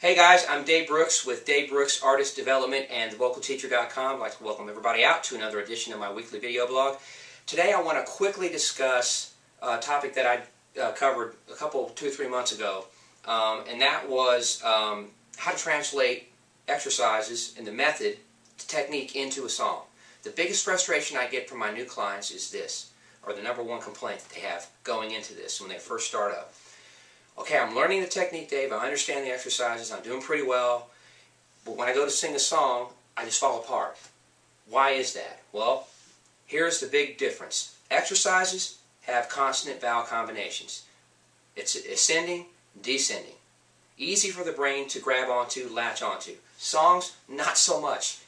Hey guys, I'm Dave Brooks with Dave Brooks Artist Development and TheVocalTeacher.com. I'd like to welcome everybody out to another edition of my weekly video blog. Today I want to quickly discuss a topic that I covered two or three months ago, and that was how to translate exercises and the method, technique into a song. The biggest frustration I get from my new clients is this, or the number one complaint that they have going into this when they first start up. Okay, I'm learning the technique, Dave. I understand the exercises. I'm doing pretty well. But when I go to sing a song, I just fall apart. Why is that? Well, here's the big difference. Exercises have consonant vowel combinations. It's ascending, descending. Easy for the brain to grab onto, latch onto. Songs, not so much.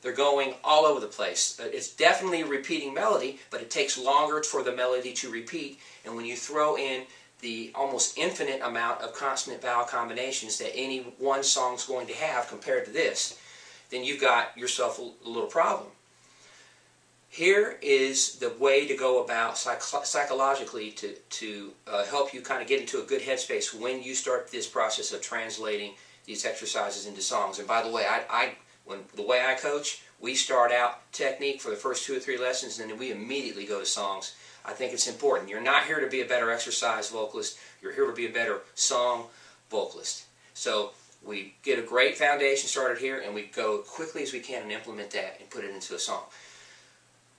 They're going all over the place. It's definitely a repeating melody, but it takes longer for the melody to repeat. And when you throw in the almost infinite amount of consonant vowel combinations that any one song's going to have compared to this, then you've got yourself a little problem. Here is the way to go about psychologically to help you kind of get into a good headspace when you start this process of translating these exercises into songs. And by the way, the way I coach, we start out technique for the first 2 or 3 lessons, and then we immediately go to songs. I think it's important. You're not here to be a better exercise vocalist. You're here to be a better song vocalist. So we get a great foundation started here, and we go quickly as we can and implement that and put it into a song.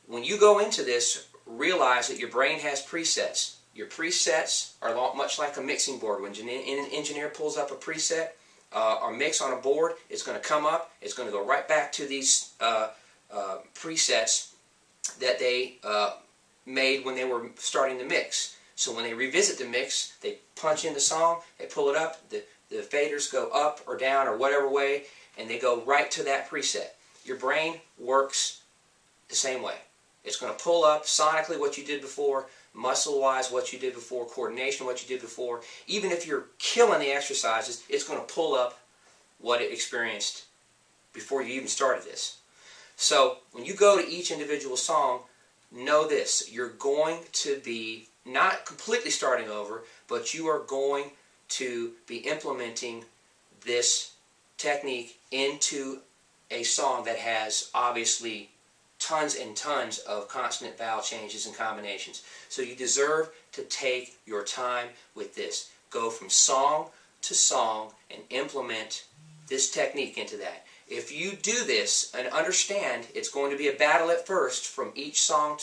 When you go into this, realize that your brain has presets. Your presets are much like a mixing board. When an engineer pulls up a preset or mix on a board, it's going to come up. It's going to go right back to these presets that they made when they were starting the mix. So when they revisit the mix, they punch in the song, they pull it up, the faders go up or down or whatever way, and they go right to that preset. Your brain works the same way. It's going to pull up sonically what you did before, muscle-wise what you did before, coordination what you did before. Even if you're killing the exercises, it's going to pull up what it experienced before you even started this. So when you go to each individual song, know this, you're going to be not completely starting over, but you are going to be implementing this technique into a song that has obviously tons and tons of consonant vowel changes and combinations. So you deserve to take your time with this. Go from song to song and implement this technique into that. If you do this and understand it's going to be a battle at first from each song,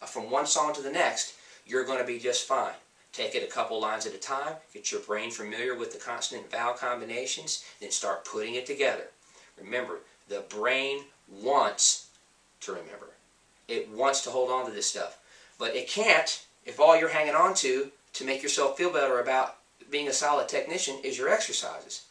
from one song to the next, you're going to be just fine. Take it a couple lines at a time, get your brain familiar with the consonant vowel combinations, then start putting it together. Remember, the brain wants to remember. It wants to hold on to this stuff. But it can't if all you're hanging on to make yourself feel better about being a solid technician is your exercises.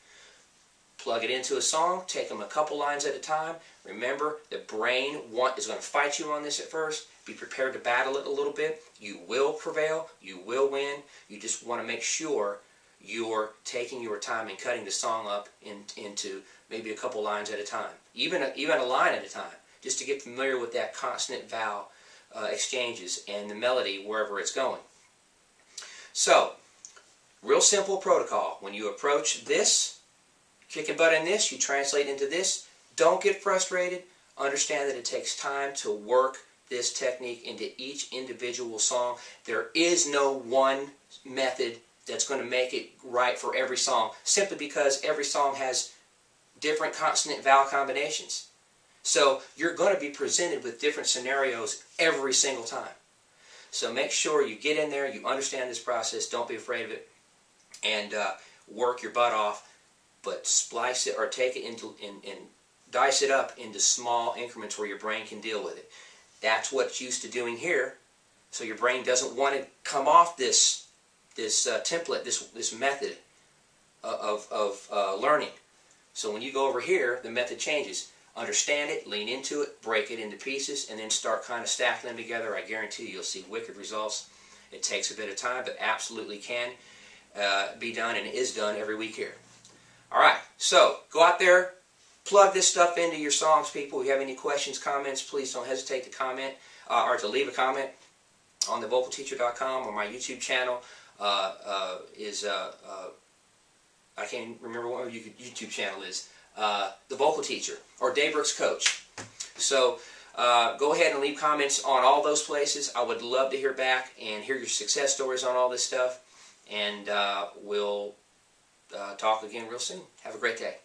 Plug it into a song, take them a couple lines at a time. Remember, the brain is going to fight you on this at first. Be prepared to battle it a little bit. You will prevail. You will win. You just want to make sure you're taking your time and cutting the song up into maybe a couple lines at a time. Even a line at a time, just to get familiar with that consonant vowel exchanges and the melody wherever it's going. So, real simple protocol. When you approach this, kicking butt in this, you translate into this. Don't get frustrated. Understand that it takes time to work this technique into each individual song. There is no one method that's going to make it right for every song, simply because every song has different consonant vowel combinations. So you're going to be presented with different scenarios every single time. So make sure you get in there, you understand this process, don't be afraid of it, and work your butt off. But splice it or take it into and dice it up into small increments where your brain can deal with it. That's what it's used to doing here. So your brain doesn't want to come off this template, this method of learning. So when you go over here, the method changes. Understand it, lean into it, break it into pieces, and then start kind of stacking them together. I guarantee you'll see wicked results. It takes a bit of time, but absolutely can be done and is done every week here. Alright, so go out there, plug this stuff into your songs, people. If you have any questions, comments, please don't hesitate to comment or to leave a comment on TheVocalTeacher.com or my YouTube channel. I I can't remember what your YouTube channel is, The Vocal Teacher, or Dave Brooks Coach. So go ahead and leave comments on all those places. I would love to hear back and hear your success stories on all this stuff. And we'll talk again real soon. Have a great day.